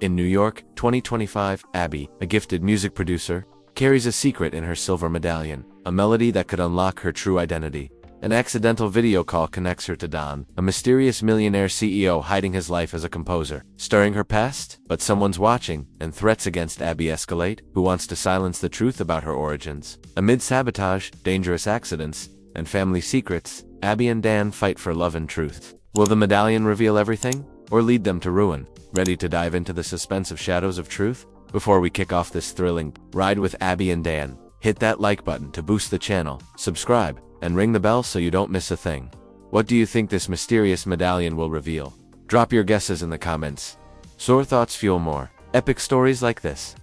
In New York, 2025, Abby, a gifted music producer, carries a secret in her silver medallion, a melody that could unlock her true identity. An accidental video call connects her to Don, a mysterious millionaire CEO hiding his life as a composer, stirring her past, but someone's watching, and threats against Abby escalate, who wants to silence the truth about her origins. Amid sabotage, dangerous accidents, and family secrets, Abby and Dan fight for love and truth. Will the medallion reveal everything, or lead them to ruin? Ready to dive into the suspense of shadows of truth? Before we kick off this thrilling ride with Abby and Dan, hit that like button to boost the channel, subscribe, and ring the bell so you don't miss a thing. What do you think this mysterious medallion will reveal? Drop your guesses in the comments. Your thoughts fuel more epic stories like this.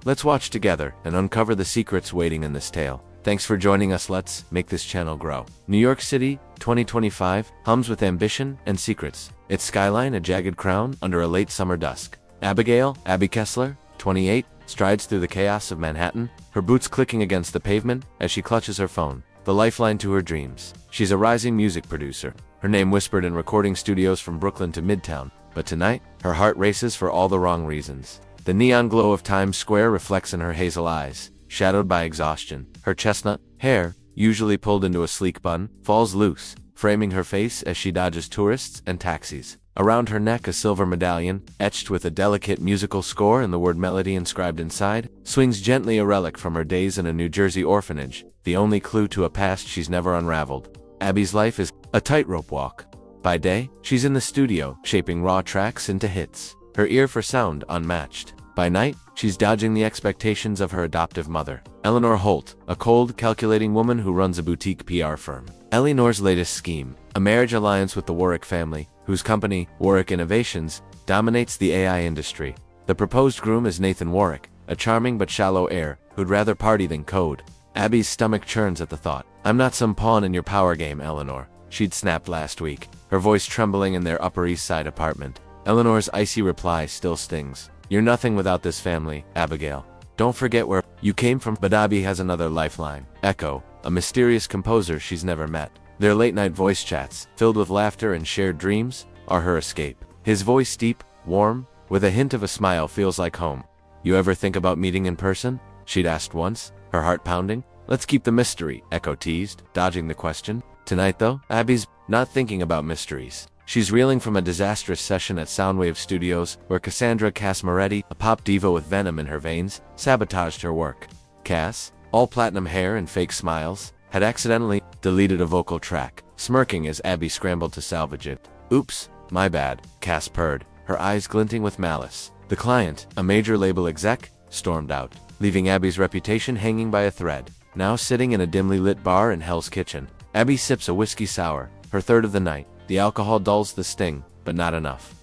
Let's watch together and uncover the secrets waiting in this tale. Thanks for joining us. Let's make this channel grow. New York City, 2025, hums with ambition and secrets. Its skyline a jagged crown under a late summer dusk. Abby Kessler, 28, strides through the chaos of Manhattan, her boots clicking against the pavement as she clutches her phone, the lifeline to her dreams. She's a rising music producer, her name whispered in recording studios from Brooklyn to Midtown, but tonight, her heart races for all the wrong reasons. The neon glow of Times Square reflects in her hazel eyes, shadowed by exhaustion. Her chestnut hair, usually pulled into a sleek bun, falls loose, framing her face as she dodges tourists and taxis. Around her neck, a silver medallion, etched with a delicate musical score and the word melody inscribed inside, swings gently, a relic from her days in a New Jersey orphanage, the only clue to a past she's never unraveled. Abby's life is a tightrope walk. By day, she's in the studio, shaping raw tracks into hits, her ear for sound unmatched. By night, she's dodging the expectations of her adoptive mother, Eleanor Holt, a cold, calculating woman who runs a boutique PR firm. Eleanor's latest scheme, a marriage alliance with the Warwick family, whose company, Warwick Innovations, dominates the AI industry. The proposed groom is Nathan Warwick, a charming but shallow heir who'd rather party than code. Abby's stomach churns at the thought. "I'm not some pawn in your power game, Eleanor," she'd snapped last week, her voice trembling in their Upper East Side apartment. Eleanor's icy reply still stings. "You're nothing without this family, Abigail. Don't forget where you came from." But Abby has another lifeline. Echo, a mysterious composer she's never met. Their late-night voice chats, filled with laughter and shared dreams, are her escape. His voice deep, warm, with a hint of a smile, feels like home. "You ever think about meeting in person?" she'd asked once, her heart pounding. "Let's keep the mystery," Echo teased, dodging the question. Tonight, though, Abby's not thinking about mysteries. She's reeling from a disastrous session at Soundwave Studios, where Cassandra Cass Moretti, a pop diva with venom in her veins, sabotaged her work. Cass, all platinum hair and fake smiles, had accidentally deleted a vocal track, smirking as Abby scrambled to salvage it. "Oops, my bad," Cass purred, her eyes glinting with malice. The client, a major label exec, stormed out, leaving Abby's reputation hanging by a thread. Now sitting in a dimly lit bar in Hell's Kitchen, Abby sips a whiskey sour, her third of the night. The alcohol dulls the sting, but not enough.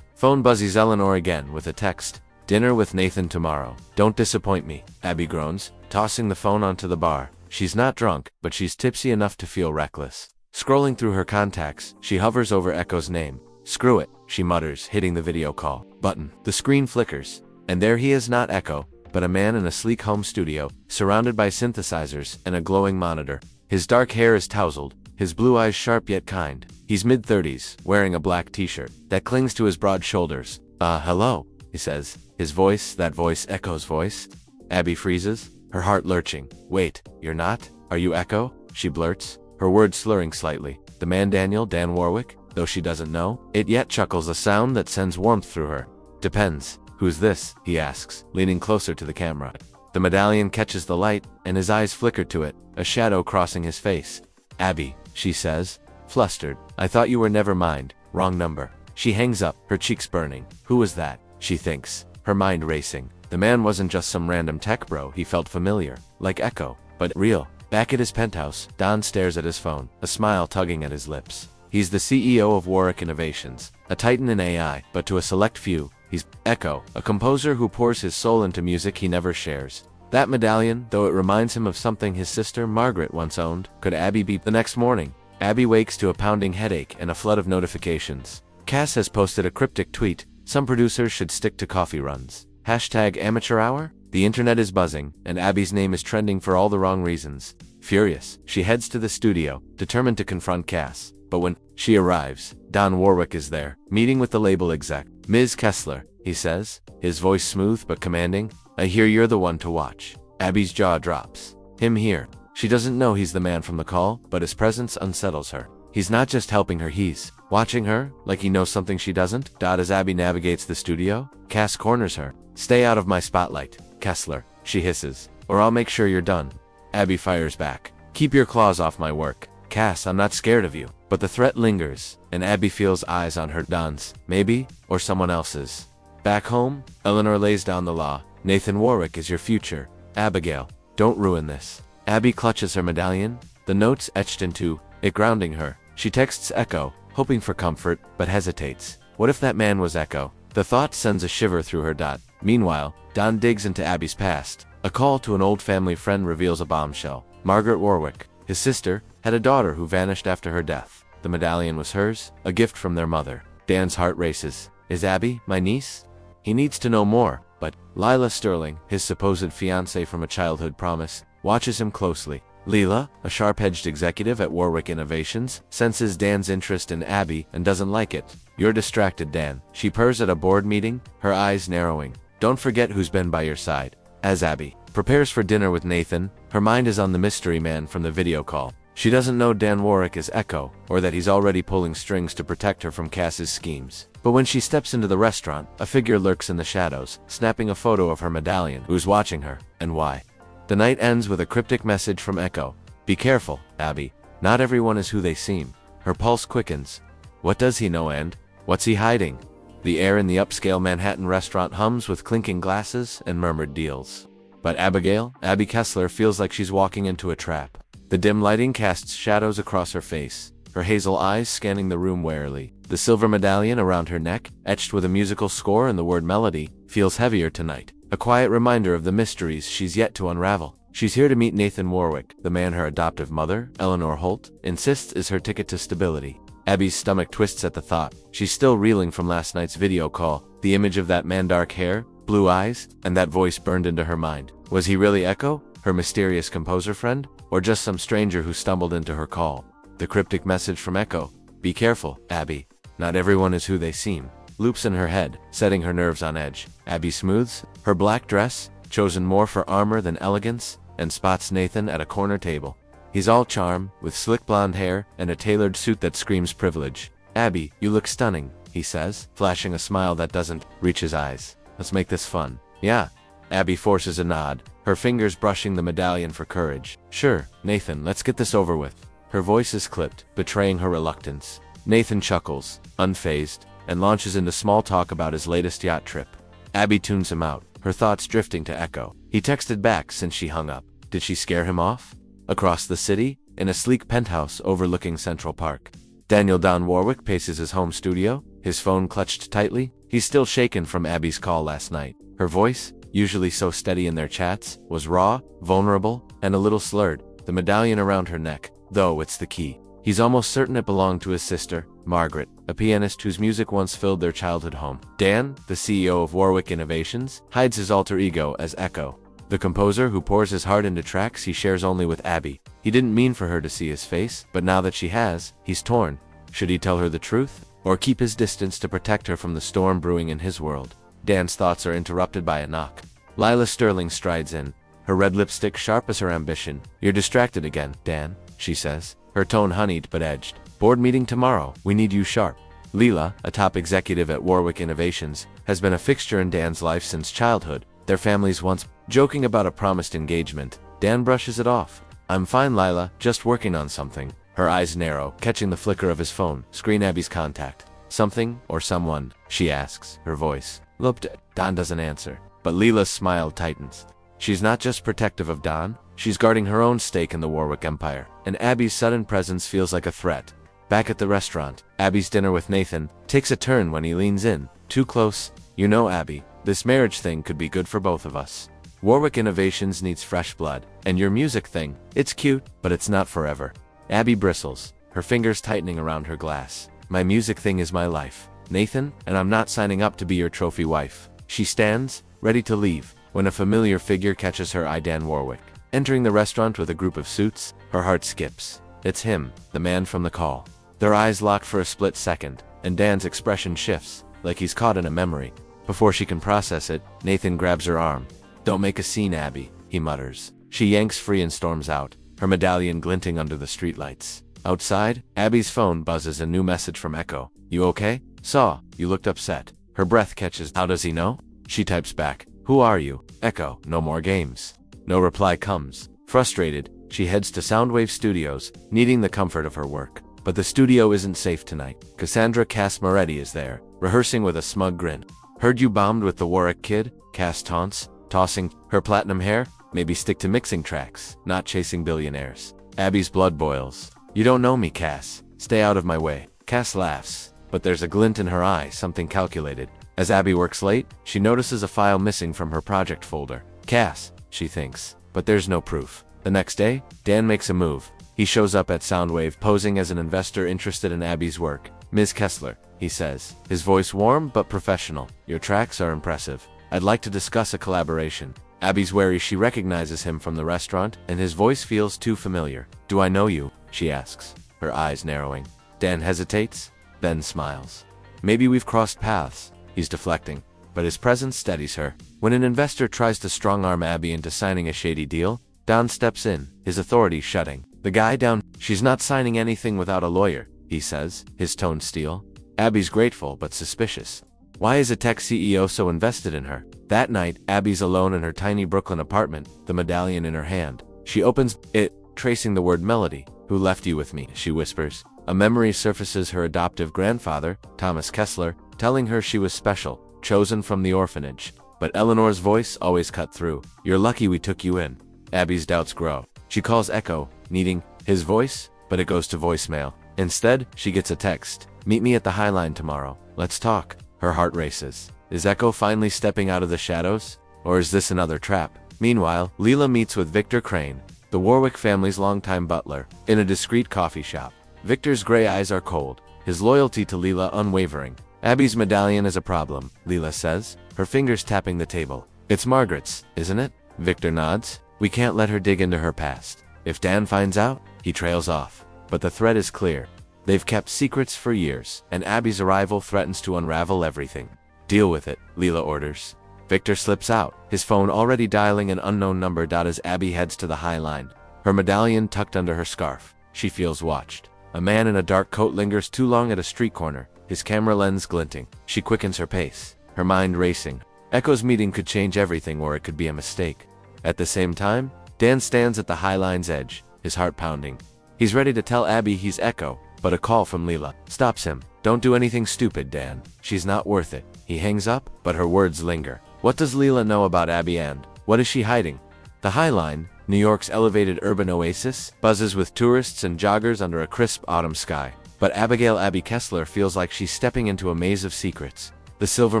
Phone buzzes Eleanor again with a text. "Dinner with Nathan tomorrow. Don't disappoint me," Abby groans, tossing the phone onto the bar. She's not drunk, but she's tipsy enough to feel reckless. Scrolling through her contacts, she hovers over Echo's name. "Screw it," she mutters, hitting the video call button. The screen flickers, and there he is, not Echo, but a man in a sleek home studio, surrounded by synthesizers and a glowing monitor. His dark hair is tousled, his blue eyes sharp yet kind. He's mid-30s, wearing a black t-shirt that clings to his broad shoulders. Hello," he says, his voice, that voice, Echo's voice. Abby freezes, her heart lurching. "Wait, you're not? Are you Echo?" she blurts, her words slurring slightly. "The man Dan Warwick?" Though she doesn't know it yet, chuckles, a sound that sends warmth through her. "Depends. Who's this?" he asks, leaning closer to the camera. The medallion catches the light, and his eyes flicker to it, a shadow crossing his face. "Abby," she says, flustered. "I thought you were never mind. Wrong number." She hangs up, her cheeks burning. Who was that? She thinks, her mind racing. The man wasn't just some random tech bro. He felt familiar, like Echo, but real. Back at his penthouse, Don stares at his phone, a smile tugging at his lips. He's the CEO of Warwick Innovations, a titan in AI, but to a select few, he's Echo, a composer who pours his soul into music he never shares. That medallion, though it reminds him of something his sister Margaret once owned, could Abby be? The next morning, Abby wakes to a pounding headache and a flood of notifications. Cass has posted a cryptic tweet. "Some producers should stick to coffee runs. #amateur hour?" The internet is buzzing, and Abby's name is trending for all the wrong reasons. Furious, she heads to the studio, determined to confront Cass. But when she arrives, Don Warwick is there, meeting with the label exec. "Ms. Kessler," he says, his voice smooth but commanding. I hear you're the one to watch. Abby's jaw drops. Him here. She doesn't know he's the man from the call, but his presence unsettles her. He's not just helping her, he's watching her, like he knows something she doesn't. As Abby navigates the studio, Cass corners her. Stay out of my spotlight, Kessler, she hisses, or I'll make sure you're done. Abby fires back. Keep your claws off my work. Cass, I'm not scared of you. But the threat lingers, and Abby feels eyes on her. Don's, maybe, or someone else's. Back home, Eleanor lays down the law. Nathan Warwick is your future. Abigail, don't ruin this. Abby clutches her medallion, the notes etched into it grounding her. She texts Echo, hoping for comfort, but hesitates. What if that man was Echo? The thought sends a shiver through her. Meanwhile, Don digs into Abby's past. A call to an old family friend reveals a bombshell. Margaret Warwick, his sister, had a daughter who vanished after her death. The medallion was hers, a gift from their mother. Dan's heart races. Is Abby my niece? He needs to know more, but Lila Sterling, his supposed fiancée from a childhood promise, watches him closely. Leela, a sharp-edged executive at Warwick Innovations, senses Dan's interest in Abby and doesn't like it. You're distracted, Dan. She purrs at a board meeting, her eyes narrowing. Don't forget who's been by your side. As Abby prepares for dinner with Nathan, her mind is on the mystery man from the video call. She doesn't know Dan Warwick is Echo, or that he's already pulling strings to protect her from Cass's schemes. But when she steps into the restaurant, a figure lurks in the shadows, snapping a photo of her medallion. Who's watching her, and why? The night ends with a cryptic message from Echo. Be careful, Abby. Not everyone is who they seem. Her pulse quickens. What does he know, and what's he hiding? The air in the upscale Manhattan restaurant hums with clinking glasses and murmured deals. But Abby Kessler, feels like she's walking into a trap. The dim lighting casts shadows across her face, her hazel eyes scanning the room warily. The silver medallion around her neck, etched with a musical score and the word melody, feels heavier tonight. A quiet reminder of the mysteries she's yet to unravel. She's here to meet Nathan Warwick, the man her adoptive mother, Eleanor Holt, insists is her ticket to stability. Abby's stomach twists at the thought. She's still reeling from last night's video call. The image of that man, dark hair, blue eyes, and that voice burned into her mind. Was he really Echo, her mysterious composer friend, or just some stranger who stumbled into her call? The cryptic message from Echo, be careful, Abby. Not everyone is who they seem, loops in her head, setting her nerves on edge. Abby smooths her black dress, chosen more for armor than elegance, and spots Nathan at a corner table. He's all charm, with slick blonde hair and a tailored suit that screams privilege. Abby, you look stunning, he says, flashing a smile that doesn't reach his eyes. Let's make this fun. Yeah. Abby forces a nod, her fingers brushing the medallion for courage. Sure, Nathan, let's get this over with. Her voice is clipped, betraying her reluctance. Nathan chuckles, unfazed, and launches into small talk about his latest yacht trip. Abby tunes him out, her thoughts drifting to Echo. He texted back since she hung up. Did she scare him off? Across the city, in a sleek penthouse overlooking Central Park, Daniel Don Warwick paces his home studio, his phone clutched tightly. He's still shaken from Abby's call last night. Her voice, usually so steady in their chats, was raw, vulnerable, and a little slurred. The medallion around her neck, though, it's the key. He's almost certain it belonged to his sister, Margaret, a pianist whose music once filled their childhood home. Dan, the CEO of Warwick Innovations, hides his alter ego as Echo, the composer who pours his heart into tracks he shares only with Abby. He didn't mean for her to see his face, but now that she has, he's torn. Should he tell her the truth, or keep his distance to protect her from the storm brewing in his world? Dan's thoughts are interrupted by a knock. Lila Sterling strides in, her red lipstick sharp as her ambition. You're distracted again, Dan, she says, her tone honeyed but edged. Board meeting tomorrow, we need you sharp. Leela, a top executive at Warwick Innovations, has been a fixture in Dan's life since childhood. Their families once joking about a promised engagement. Dan brushes it off. I'm fine, Lila, just working on something. Her eyes narrow, catching the flicker of his phone. Screen Abby's contact. Something or someone, she asks, her voice looped. Don doesn't answer, but Leela's smile tightens. She's not just protective of Don, she's guarding her own stake in the Warwick empire, and Abby's sudden presence feels like a threat. Back at the restaurant, Abby's dinner with Nathan takes a turn when he leans in. Too close. You know, Abby, this marriage thing could be good for both of us. Warwick Innovations needs fresh blood, and your music thing, it's cute, but it's not forever. Abby bristles, her fingers tightening around her glass. My music thing is my life, Nathan, and I'm not signing up to be your trophy wife. She stands, ready to leave, when a familiar figure catches her eye. Dan Warwick, entering the restaurant with a group of suits. Her heart skips. It's him, the man from the call. Their eyes lock for a split second, and Dan's expression shifts, like he's caught in a memory. Before she can process it, Nathan grabs her arm. "Don't make a scene, Abby," he mutters. She yanks free and storms out, her medallion glinting under the streetlights. Outside, Abby's phone buzzes a new message from Echo. "You okay? Saw, you looked upset." Her breath catches. "How does he know?" She types back. "Who are you?" Echo, "No more games." No reply comes. Frustrated, she heads to Soundwave Studios, needing the comfort of her work. But the studio isn't safe tonight. Cassandra Cass Moretti is there, rehearsing with a smug grin. "Heard you bombed with the Warwick kid?" Cass taunts, tossing her platinum hair. "Maybe stick to mixing tracks, not chasing billionaires." Abby's blood boils. "You don't know me, Cass. Stay out of my way." Cass laughs, but there's a glint in her eye, something calculated. As Abby works late, she notices a file missing from her project folder. Cass, she thinks, but there's no proof. The next day, Dan makes a move. He shows up at Soundwave posing as an investor interested in Abby's work. "Ms. Kessler," he says, his voice warm but professional. "Your tracks are impressive. I'd like to discuss a collaboration." Abby's wary she recognizes him from the restaurant, and his voice feels too familiar. "Do I know you?" she asks, her eyes narrowing. Dan hesitates, then smiles. "Maybe we've crossed paths." He's deflecting, but his presence steadies her. When an investor tries to strong-arm Abby into signing a shady deal, Don steps in, his authority shutting the guy down. "She's not signing anything without a lawyer," he says, his tone steel. Abby's grateful but suspicious. Why is a tech CEO so invested in her? That night, Abby's alone in her tiny Brooklyn apartment, the medallion in her hand. She opens it, tracing the word Melody. "Who left you with me?" she whispers. A memory surfaces her adoptive grandfather, Thomas Kessler, telling her she was special, chosen from the orphanage. But Eleanor's voice always cut through. "You're lucky we took you in." Abby's doubts grow. She calls Echo, needing his voice, but it goes to voicemail. Instead, she gets a text. "Meet me at the High Line tomorrow. Let's talk." Her heart races. Is Echo finally stepping out of the shadows? Or is this another trap? Meanwhile, Leela meets with Victor Crane, the Warwick family's longtime butler, in a discreet coffee shop. Victor's gray eyes are cold, his loyalty to Leela unwavering. "Abby's medallion is a problem," Leela says, her fingers tapping the table. "It's Margaret's, isn't it?" Victor nods. "We can't let her dig into her past. If Dan finds out," he trails off. But the threat is clear. They've kept secrets for years, and Abby's arrival threatens to unravel everything. "Deal with it," Leela orders. Victor slips out, his phone already dialing an unknown number. As Abby heads to the High Line, her medallion tucked under her scarf, she feels watched. A man in a dark coat lingers too long at a street corner, his camera lens glinting. She quickens her pace, her mind racing. Echo's meeting could change everything, or it could be a mistake. At the same time, Dan stands at the High Line's edge, his heart pounding. He's ready to tell Abby he's Echo, but a call from Leela stops him. "Don't do anything stupid, Dan. She's not worth it." He hangs up, but her words linger. What does Leela know about Abby, and what is she hiding? The High Line, New York's elevated urban oasis, buzzes with tourists and joggers under a crisp autumn sky. But Abigail "Abby" Kessler feels like she's stepping into a maze of secrets. The silver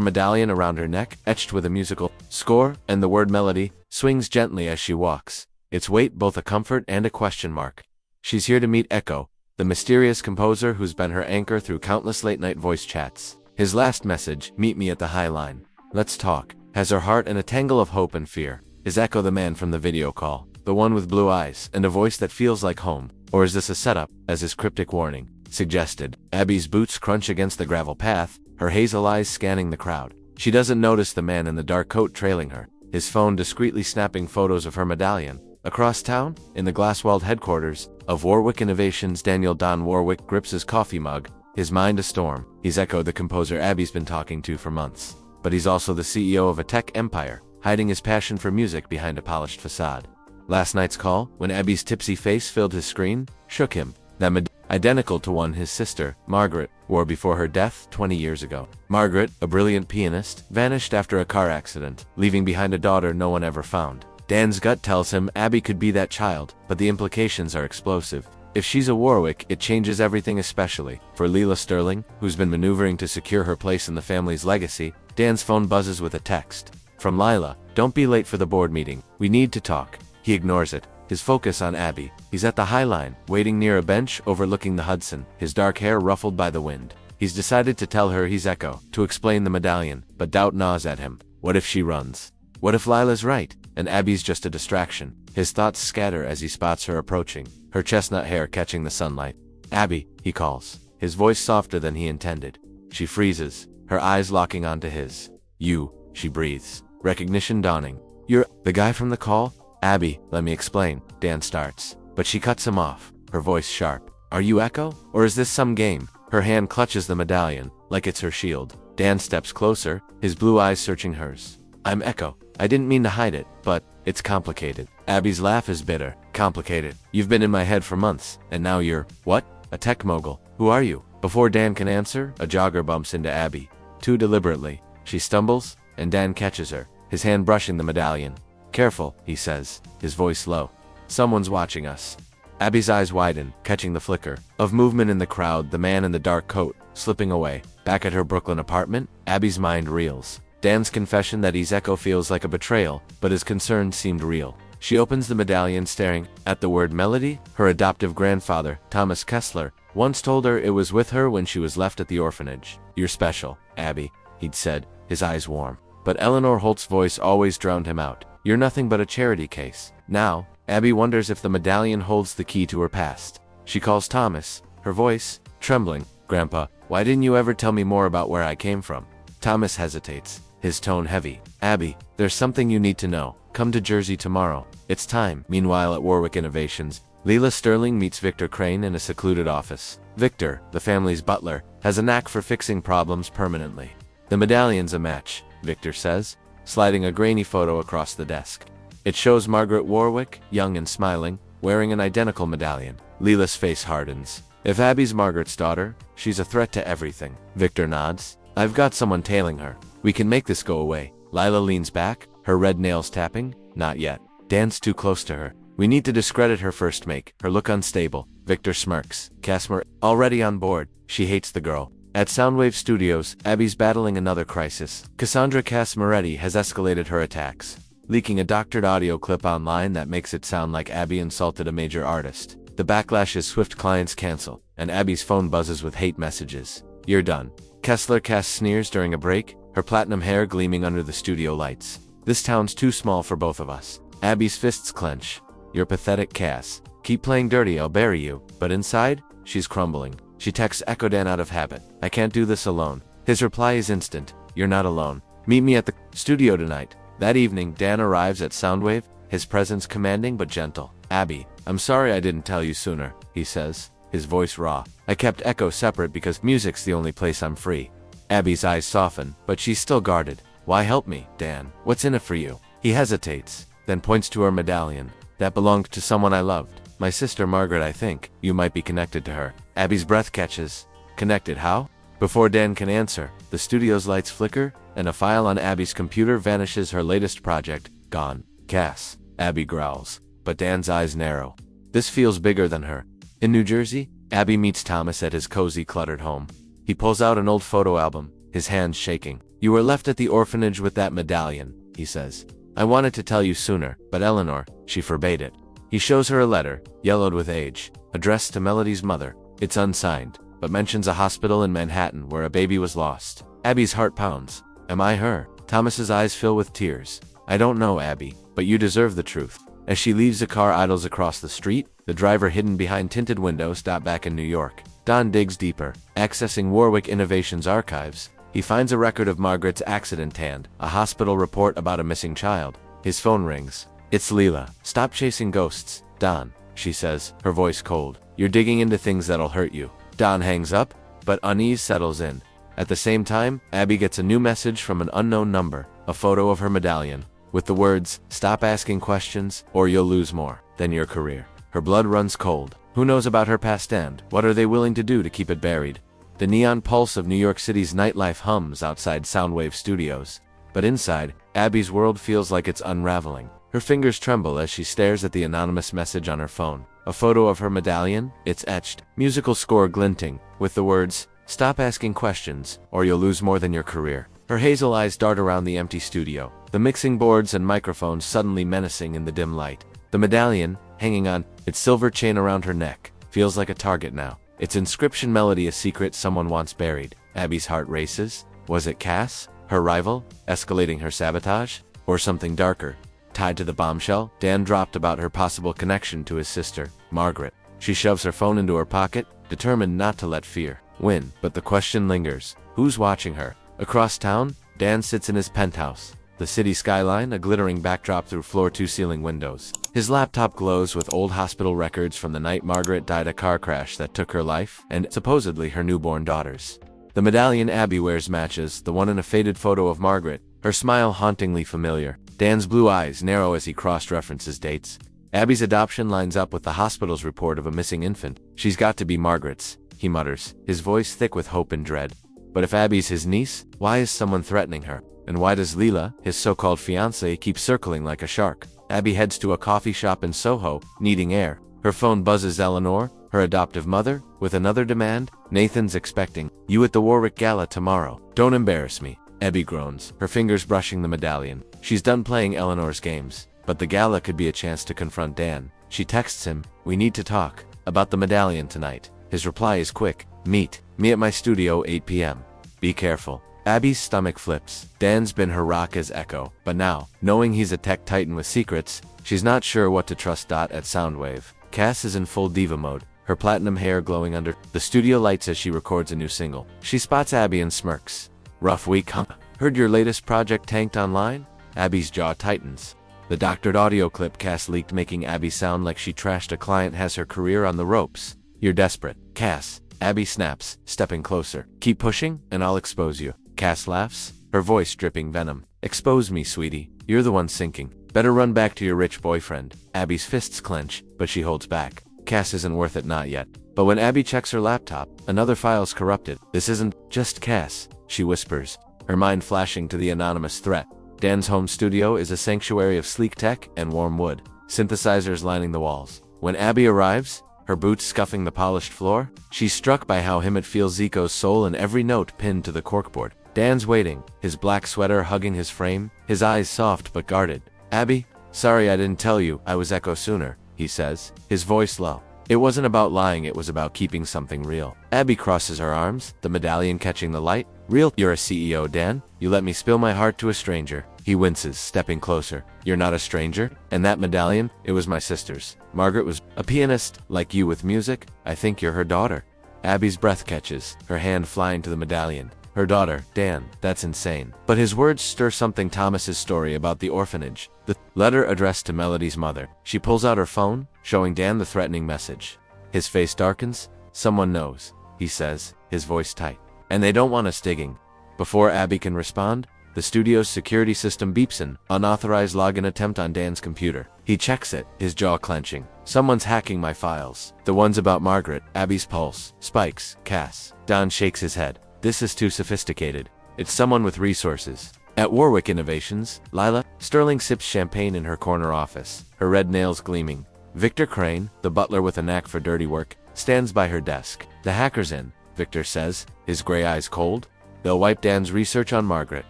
medallion around her neck, etched with a musical score and the word Melody, swings gently as she walks, its weight both a comfort and a question mark. She's here to meet Echo, the mysterious composer who's been her anchor through countless late-night voice chats. His last message, "Meet me at the High Line. Let's talk," has her heart in a tangle of hope and fear. Is Echo the man from the video call, the one with blue eyes and a voice that feels like home? Or is this a setup, as his cryptic warning suggested? Abby's boots crunch against the gravel path, her hazel eyes scanning the crowd. She doesn't notice the man in the dark coat trailing her, his phone discreetly snapping photos of her medallion. Across town, in the glass-walled headquarters of Warwick Innovations, Daniel Don Warwick grips his coffee mug, his mind a storm. He's Echo, the composer Abby's been talking to for months. But he's also the CEO of a tech empire, hiding his passion for music behind a polished facade. Last night's call, when Abby's tipsy face filled his screen, shook him. That identical to one his sister, Margaret, wore before her death 20 years ago. Margaret, a brilliant pianist, vanished after a car accident, leaving behind a daughter no one ever found. Dan's gut tells him Abby could be that child, but the implications are explosive. If she's a Warwick, it changes everything, especially for Leela Sterling, who's been maneuvering to secure her place in the family's legacy. Dan's phone buzzes with a text from Lila. "Don't be late for the board meeting. We need to talk." He ignores it, his focus on Abby. He's at the High Line, waiting near a bench overlooking the Hudson, his dark hair ruffled by the wind. He's decided to tell her he's Echo, to explain the medallion, but doubt gnaws at him. What if she runs? What if Lila's right, and Abby's just a distraction? His thoughts scatter as he spots her approaching, her chestnut hair catching the sunlight. "Abby," he calls, his voice softer than he intended. She freezes, her eyes locking onto his. You, she breathes, recognition dawning. You're the guy from the call? Abby, let me explain, Dan starts. But she cuts him off, her voice sharp. Are you Echo? Or is this some game? Her hand clutches the medallion, like it's her shield. Dan steps closer, his blue eyes searching hers. I'm Echo. I didn't mean to hide it, but it's complicated. Abby's laugh is bitter. Complicated. You've been in my head for months, and now you're, what? A tech mogul. Who are you? Before Dan can answer, a jogger bumps into Abby. Too deliberately. She stumbles, and Dan catches her, his hand brushing the medallion. Careful, he says, his voice low. Someone's watching us. Abby's eyes widen, catching the flicker of movement in the crowd, the man in the dark coat, slipping away. Back at her Brooklyn apartment, Abby's mind reels. Dan's confession that he's Echo feels like a betrayal, but his concern seemed real. She opens the medallion, staring at the word melody. Her adoptive grandfather, Thomas Kessler, once told her it was with her when she was left at the orphanage. You're special, Abby, he'd said, his eyes warm. But Eleanor Holt's voice always drowned him out. You're nothing but a charity case. Now, Abby wonders if the medallion holds the key to her past. She calls Thomas, her voice trembling. Grandpa, why didn't you ever tell me more about where I came from? Thomas hesitates, his tone heavy. Abby, there's something you need to know. Come to Jersey tomorrow. It's time. Meanwhile, at Warwick Innovations, Leela Sterling meets Victor Crane in a secluded office. Victor, the family's butler, has a knack for fixing problems permanently. The medallion's a match, Victor says, sliding a grainy photo across the desk. It shows Margaret Warwick, young and smiling, wearing an identical medallion. Leela's face hardens. If Abby's Margaret's daughter, she's a threat to everything. Victor nods. I've got someone tailing her. We can make this go away. Lila leans back, her red nails tapping. Not yet. Dan's too close to her. We need to discredit her first, make her look unstable. Victor smirks. Casimir, already on board. She hates the girl. At Soundwave Studios, Abby's battling another crisis. Cassandra Casimiretti has escalated her attacks, leaking a doctored audio clip online that makes it sound like Abby insulted a major artist. The backlash is swift. Clients cancel, and Abby's phone buzzes with hate messages. You're done. Kessler casts sneers during a break, her platinum hair gleaming under the studio lights. This town's too small for both of us. Abby's fists clench. You're pathetic, Cass. Keep playing dirty, I'll bury you. But inside, she's crumbling. She texts Echo Dan out of habit. I can't do this alone. His reply is instant. You're not alone. Meet me at the studio tonight. That evening, Dan arrives at Soundwave, his presence commanding but gentle. Abby, I'm sorry I didn't tell you sooner, he says, his voice raw. I kept Echo separate because music's the only place I'm free. Abby's eyes soften, but she's still guarded. Why help me, Dan? What's in it for you? He hesitates, then points to her medallion. That belonged to someone I loved. My sister Margaret, I think. You might be connected to her. Abby's breath catches. Connected how? Before Dan can answer, the studio's lights flicker, and a file on Abby's computer vanishes. Her latest project, gone. Cass, Abby growls, but Dan's eyes narrow. This feels bigger than her. In New Jersey, Abby meets Thomas at his cozy, cluttered home. He pulls out an old photo album, his hands shaking. You were left at the orphanage with that medallion, he says. I wanted to tell you sooner, but Eleanor, she forbade it. He shows her a letter, yellowed with age, addressed to Melody's mother. It's unsigned, but mentions a hospital in Manhattan where a baby was lost. Abby's heart pounds. Am I her? Thomas's eyes fill with tears. I don't know, Abby, but you deserve the truth. As she leaves, a car idles across the street, the driver hidden behind tinted windows. Back in New York, Don digs deeper. Accessing Warwick Innovations archives, he finds a record of Margaret's accident and a hospital report about a missing child. His phone rings. It's Leela. Stop chasing ghosts, Don, she says, her voice cold. You're digging into things that'll hurt you. Don hangs up, but unease settles in. At the same time, Abby gets a new message from an unknown number, a photo of her medallion, with the words, stop asking questions, or you'll lose more than your career. Her blood runs cold. Who knows about her past and what are they willing to do to keep it buried? The neon pulse of New York City's nightlife hums outside Soundwave Studios. But inside, Abby's world feels like it's unraveling. Her fingers tremble as she stares at the anonymous message on her phone. A photo of her medallion, it's etched, musical score glinting, with the words, stop asking questions, or you'll lose more than your career. Her hazel eyes dart around the empty studio, the mixing boards and microphones suddenly menacing in the dim light. The medallion, hanging on its silver chain around her neck, feels like a target now. Its inscription, melody, a secret someone wants buried. Abby's heart races. Was it Cass, her rival, escalating her sabotage? Or something darker, tied to the bombshell Dan dropped about her possible connection to his sister, Margaret? She shoves her phone into her pocket, determined not to let fear win. But the question lingers. Who's watching her? Across town, Dan sits in his penthouse. The city skyline, a glittering backdrop through floor-to-ceiling windows. His laptop glows with old hospital records from the night Margaret died a car crash that took her life and, supposedly, her newborn daughters. The medallion Abby wears matches, the one in a faded photo of Margaret, her smile hauntingly familiar. Dan's blue eyes narrow as he cross-references dates. Abby's adoption lines up with the hospital's report of a missing infant. She's got to be Margaret's, he mutters, his voice thick with hope and dread. But if Abby's his niece, why is someone threatening her? And why does Leela, his so-called fiancée, keep circling like a shark? Abby heads to a coffee shop in Soho, needing air. Her phone buzzes Eleanor, her adoptive mother, with another demand. Nathan's expecting you at the Warwick Gala tomorrow. Don't embarrass me, Abby groans, her fingers brushing the medallion. She's done playing Eleanor's games, but the gala could be a chance to confront Dan. She texts him, "We need to talk about the medallion tonight." His reply is quick, Meet me at my studio 8 p.m. Be careful." Abby's stomach flips. Dan's been her rock as Echo, but now, knowing he's a tech titan with secrets, she's not sure what to trust. At Soundwave, Cass is in full diva mode, her platinum hair glowing under the studio lights as she records a new single. She spots Abby and smirks. "Rough week, huh? Heard your latest project tanked online?" Abby's jaw tightens. The doctored audio clip Cass leaked, making Abby sound like she trashed a client has her career on the ropes. "You're desperate, Cass." Abby snaps, stepping closer. "Keep pushing, and I'll expose you." Cass laughs, her voice dripping venom. "Expose me, sweetie. You're the one sinking. Better run back to your rich boyfriend." Abby's fists clench, but she holds back. Cass isn't worth it, not yet. But when Abby checks her laptop, another file's corrupted. "This isn't just Cass," she whispers, her mind flashing to the anonymous threat. Dan's home studio is a sanctuary of sleek tech and warm wood, synthesizers lining the walls. When Abby arrives, her boots scuffing the polished floor, she's struck by how him it feels Zico's soul in every note pinned to the corkboard. Dan's waiting, his black sweater hugging his frame, his eyes soft but guarded. "Abby, sorry I didn't tell you I was Echo sooner," he says, his voice low. It wasn't about lying, it was about keeping something real. Abby crosses her arms, the medallion catching the light. "Real? You're a CEO, Dan? You let me spill my heart to a stranger." He winces, stepping closer. "You're not a stranger? And that medallion? It was my sister's. Margaret was a pianist, like you with music. I think you're her daughter." Abby's breath catches, her hand flying to the medallion. Her daughter, Dan, that's insane. But his words stir something. Thomas's story about the orphanage. The letter addressed to Melody's mother. She pulls out her phone, showing Dan the threatening message. His face darkens. "Someone knows," he says, his voice tight. "And they don't want us digging." Before Abby can respond, the studio's security system beeps an unauthorized login attempt on Dan's computer. He checks it, his jaw clenching. "Someone's hacking my files. The ones about Margaret." Abby's pulse spikes. "Cass." Dan shakes his head. "This is too sophisticated. It's someone with resources." At Warwick Innovations, Lila Sterling sips champagne in her corner office, her red nails gleaming. Victor Crane, the butler with a knack for dirty work, stands by her desk. "The hacker's in," Victor says, his gray eyes cold. "They'll wipe Dan's research on Margaret."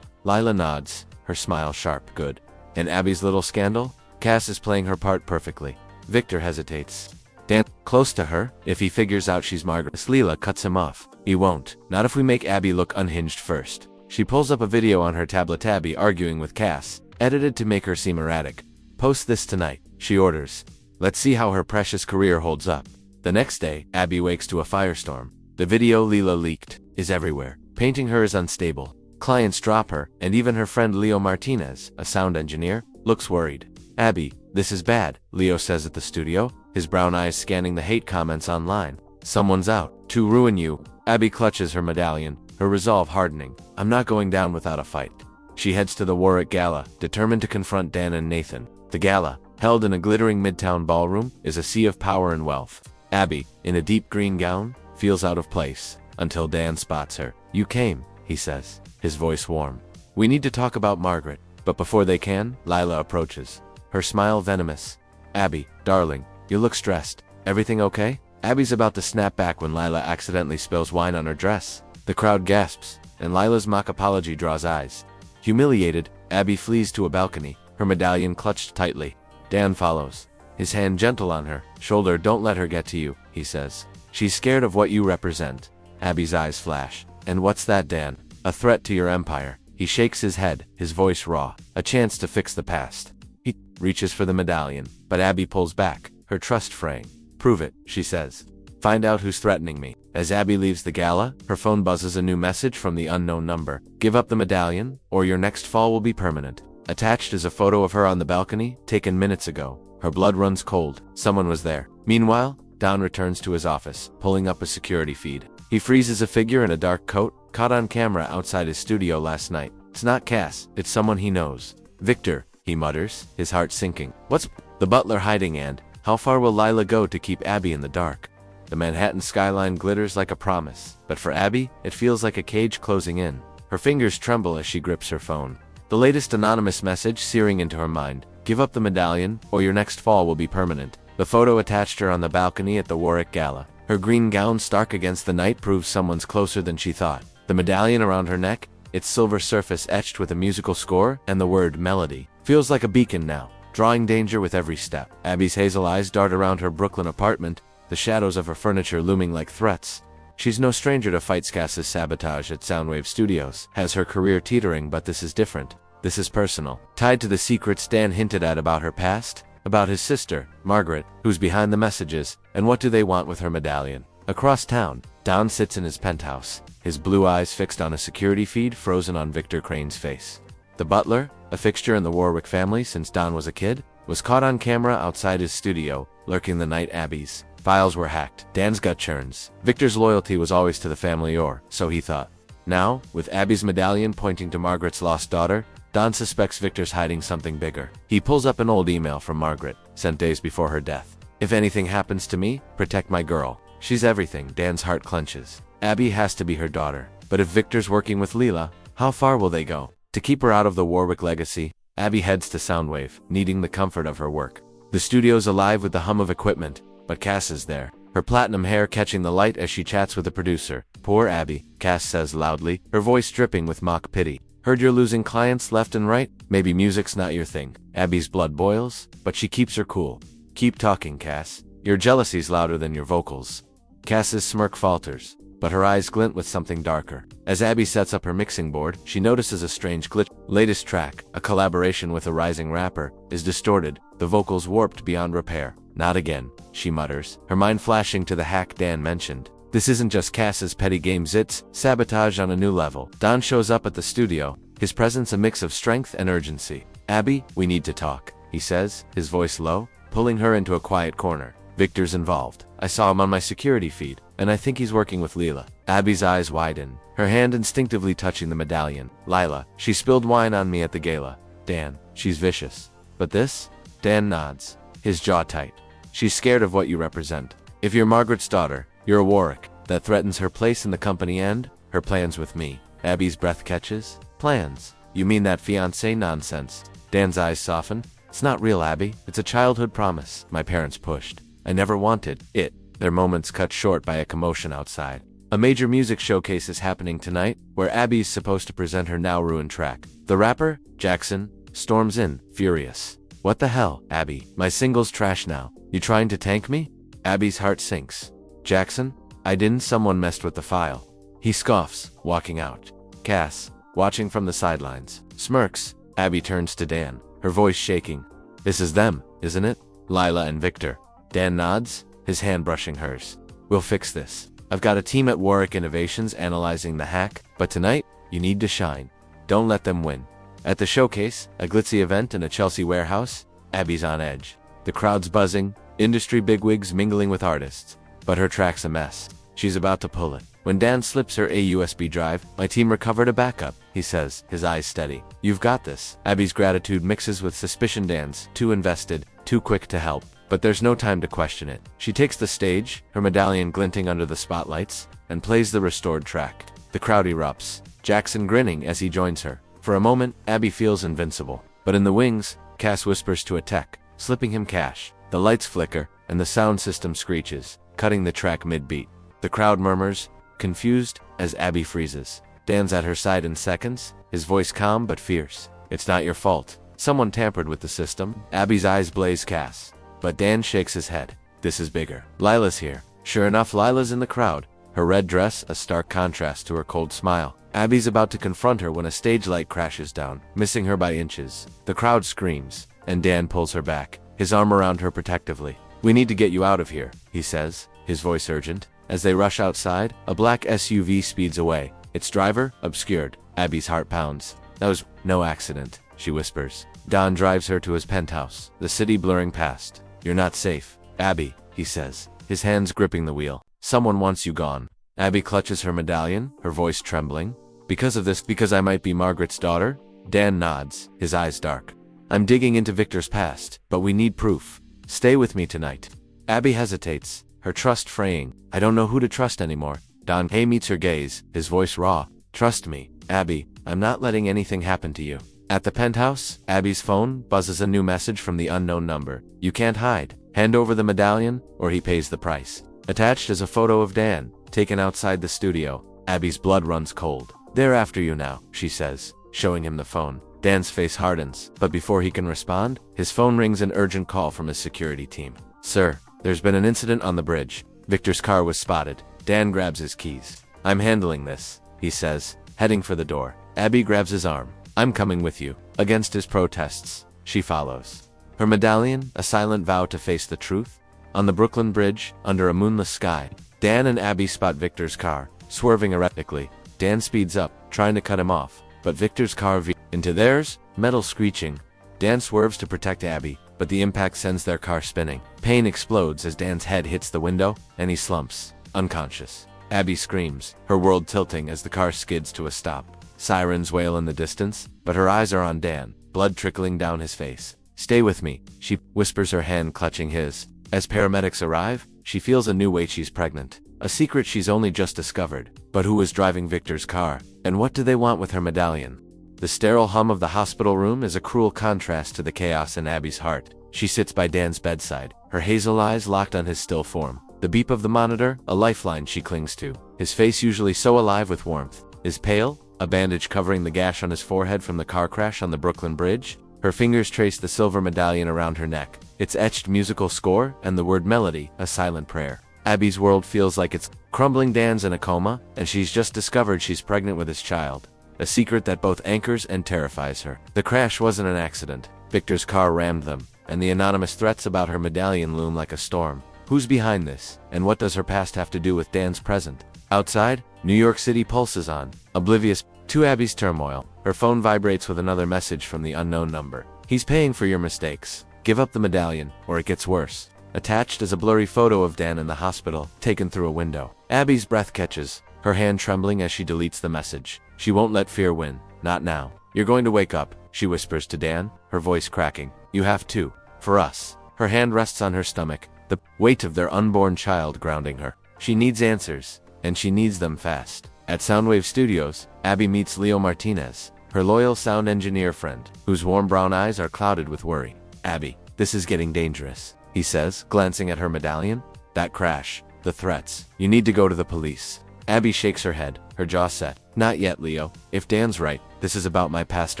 Lila nods, her smile sharp. "Good. And Abby's little scandal?" "Cass is playing her part perfectly." Victor hesitates. "Dan, close to her, if he figures out she's Margaret." Lila cuts him off. "He won't. Not if we make Abby look unhinged first." She pulls up a video on her tablet. Abby arguing with Cass, edited to make her seem erratic. "Post this tonight," she orders. "Let's see how her precious career holds up." The next day, Abby wakes to a firestorm. The video Lila leaked is everywhere, painting her as unstable. Clients drop her, and even her friend Leo Martinez, a sound engineer, looks worried. "Abby, this is bad," Leo says at the studio, his brown eyes scanning the hate comments online. "Someone's out to ruin you." Abby clutches her medallion, her resolve hardening. "I'm not going down without a fight." She heads to the Warwick Gala, determined to confront Dan and Nathan. The gala, held in a glittering midtown ballroom, is a sea of power and wealth. Abby, in a deep green gown, feels out of place, until Dan spots her. "You came," he says, his voice warm. "We need to talk about Margaret." But before they can, Lila approaches, her smile venomous. "Abby, darling, you look stressed. Everything okay?" Abby's about to snap back when Lila accidentally spills wine on her dress. The crowd gasps, and Lila's mock apology draws eyes. Humiliated, Abby flees to a balcony, her medallion clutched tightly. Dan follows, his hand gentle on her shoulder. "Don't let her get to you," he says. "She's scared of what you represent." Abby's eyes flash. "And what's that, Dan?" "A threat to your empire." He shakes his head, his voice raw. "A chance to fix the past." He reaches for the medallion, but Abby pulls back, her trust fraying. "Prove it," she says. "Find out who's threatening me." As Abby leaves the gala, her phone buzzes a new message from the unknown number. Give up the medallion, or your next fall will be permanent. Attached is a photo of her on the balcony, taken minutes ago. Her blood runs cold. Someone was there. Meanwhile, Don returns to his office, pulling up a security feed. He freezes a figure in a dark coat, caught on camera outside his studio last night. It's not Cass, it's someone he knows. Victor, he mutters, his heart sinking. What's the butler hiding, and how far will Lila go to keep Abby in the dark? The Manhattan skyline glitters like a promise, but for Abby, it feels like a cage closing in. Her fingers tremble as she grips her phone. The latest anonymous message searing into her mind. Give up the medallion, or your next fall will be permanent. The photo attached her on the balcony at the Warwick Gala. Her green gown stark against the night proves someone's closer than she thought. The medallion around her neck, its silver surface etched with a musical score and the word melody, feels like a beacon now, drawing danger with every step. Abby's hazel eyes dart around her Brooklyn apartment, the shadows of her furniture looming like threats. She's no stranger to fights Cass's sabotage at Soundwave Studios, has her career teetering, but this is different. This is personal, tied to the secrets Dan hinted at about her past, about his sister, Margaret, who's behind the messages, and what do they want with her medallion. Across town, Don sits in his penthouse, his blue eyes fixed on a security feed frozen on Victor Crane's face. The butler, a fixture in the Warwick family since Don was a kid, was caught on camera outside his studio, lurking the night Abby's files were hacked. Dan's gut churns. Victor's loyalty was always to the family, or so he thought. Now, with Abby's medallion pointing to Margaret's lost daughter, Don suspects Victor's hiding something bigger. He pulls up an old email from Margaret, sent days before her death. If anything happens to me, protect my girl. She's everything. Dan's heart clenches. Abby has to be her daughter. But if Victor's working with Lila, how far will they go? To keep her out of the Warwick legacy, Abby heads to Soundwave, needing the comfort of her work. The studio's alive with the hum of equipment, but Cass is there, her platinum hair catching the light as she chats with the producer. Poor Abby, Cass says loudly, her voice dripping with mock pity. Heard you're losing clients left and right? Maybe music's not your thing. Abby's blood boils, but she keeps her cool. Keep talking, Cass. Your jealousy's louder than your vocals. Cass's smirk falters, but her eyes glint with something darker. As Abby sets up her mixing board, she notices a strange glitch. Latest track, a collaboration with a rising rapper, is distorted, the vocals warped beyond repair. Not again, she mutters, her mind flashing to the hack Dan mentioned. This isn't just Cass's petty games, it's sabotage on a new level. Don shows up at the studio, his presence a mix of strength and urgency. Abby, we need to talk, he says, his voice low, pulling her into a quiet corner. Victor's involved. I saw him on my security feed, and I think he's working with Lila. Abby's eyes widen, her hand instinctively touching the medallion. Lila, she spilled wine on me at the gala. Dan, she's vicious. But this? Dan nods, his jaw tight. She's scared of what you represent. If you're Margaret's daughter, you're a Warwick. That threatens her place in the company and her plans with me. Abby's breath catches. Plans? You mean that fiancé nonsense? Dan's eyes soften. It's not real, Abby. It's a childhood promise my parents pushed. I never wanted it. Their moments cut short by a commotion outside. A major music showcase is happening tonight, where Abby's supposed to present her now ruined track. The rapper, Jackson, storms in, furious. What the hell, Abby? My single's trash now. You trying to tank me? Abby's heart sinks. Jackson? I didn't. Someone messed with the file. He scoffs, walking out. Cass, watching from the sidelines, smirks. Abby turns to Dan, her voice shaking. This is them, isn't it? Lila and Victor. Dan nods, his hand brushing hers. We'll fix this. I've got a team at Warwick Innovations analyzing the hack, but tonight, you need to shine. Don't let them win. At the showcase, a glitzy event in a Chelsea warehouse, Abby's on edge. The crowd's buzzing, industry bigwigs mingling with artists. But her track's a mess. She's about to pull it. When Dan slips her a USB drive, my team recovered a backup, he says, his eyes steady. You've got this. Abby's gratitude mixes with suspicion. Dan's too invested, too quick to help. But there's no time to question it. She takes the stage, her medallion glinting under the spotlights, and plays the restored track. The crowd erupts, Jackson grinning as he joins her. For a moment, Abby feels invincible. But in the wings, Cass whispers to a tech, slipping him cash. The lights flicker, and the sound system screeches, cutting the track mid-beat. The crowd murmurs, confused, as Abby freezes. Dan's at her side in seconds, his voice calm but fierce. It's not your fault. Someone tampered with the system. Abby's eyes blaze Cass. But Dan shakes his head. This is bigger. Lila's here. Sure enough, Lila's in the crowd, her red dress a stark contrast to her cold smile. Abby's about to confront her when a stage light crashes down, missing her by inches. The crowd screams, and Dan pulls her back, his arm around her protectively. We need to get you out of here, he says, his voice urgent. As they rush outside, a black SUV speeds away. Its driver, obscured. Abby's heart pounds. That was no accident, she whispers. Don drives her to his penthouse, the city blurring past. You're not safe, Abby, he says, his hands gripping the wheel. Someone wants you gone. Abby clutches her medallion, her voice trembling. Because I might be Margaret's daughter? Dan nods, his eyes dark. I'm digging into Victor's past, but we need proof. Stay with me tonight. Abby hesitates, her trust fraying. I don't know who to trust anymore. Don Hay meets her gaze, his voice raw. Trust me, Abby, I'm not letting anything happen to you. At the penthouse, Abby's phone buzzes a new message from the unknown number. You can't hide. Hand over the medallion, or he pays the price. Attached is a photo of Dan, taken outside the studio. Abby's blood runs cold. They're after you now, she says, showing him the phone. Dan's face hardens, but before he can respond, his phone rings an urgent call from his security team. Sir, there's been an incident on the bridge. Victor's car was spotted. Dan grabs his keys. I'm handling this, he says, heading for the door. Abby grabs his arm. I'm coming with you. Against his protests, she follows. Her medallion, a silent vow to face the truth. On the Brooklyn Bridge, under a moonless sky, Dan and Abby spot Victor's car, swerving erratically. Dan speeds up, trying to cut him off, but Victor's car veers into theirs, metal screeching. Dan swerves to protect Abby, but the impact sends their car spinning. Pain explodes as Dan's head hits the window, and he slumps, unconscious. Abby screams, her world tilting as the car skids to a stop. Sirens wail in the distance, but her eyes are on Dan, blood trickling down his face. Stay with me, she whispers, her hand clutching his. As paramedics arrive, she feels a new weight. She's pregnant. A secret she's only just discovered. But who is driving Victor's car? And what do they want with her medallion? The sterile hum of the hospital room is a cruel contrast to the chaos in Abby's heart. She sits by Dan's bedside, her hazel eyes locked on his still form. The beep of the monitor, a lifeline she clings to. His face, usually so alive with warmth, is pale, a bandage covering the gash on his forehead from the car crash on the Brooklyn Bridge. Her fingers trace the silver medallion around her neck, its etched musical score, and the word melody, a silent prayer. Abby's world feels like it's crumbling. Dan's in a coma, and she's just discovered she's pregnant with his child. A secret that both anchors and terrifies her. The crash wasn't an accident. Victor's car rammed them, and the anonymous threats about her medallion loom like a storm. Who's behind this, and what does her past have to do with Dan's present? Outside, New York City pulses on, oblivious to Abby's turmoil. Her phone vibrates with another message from the unknown number. He's paying for your mistakes. Give up the medallion, or it gets worse. Attached is a blurry photo of Dan in the hospital, taken through a window. Abby's breath catches, her hand trembling as she deletes the message. She won't let fear win. Not now. You're going to wake up, she whispers to Dan, her voice cracking. You have to. For us. Her hand rests on her stomach, the weight of their unborn child grounding her. She needs answers, and she needs them fast. At Soundwave Studios, Abby meets Leo Martinez, her loyal sound engineer friend, whose warm brown eyes are clouded with worry. Abby, this is getting dangerous, he says, glancing at her medallion. That crash, the threats. You need to go to the police. Abby shakes her head, her jaw set. Not yet, Leo. If Dan's right, this is about my past,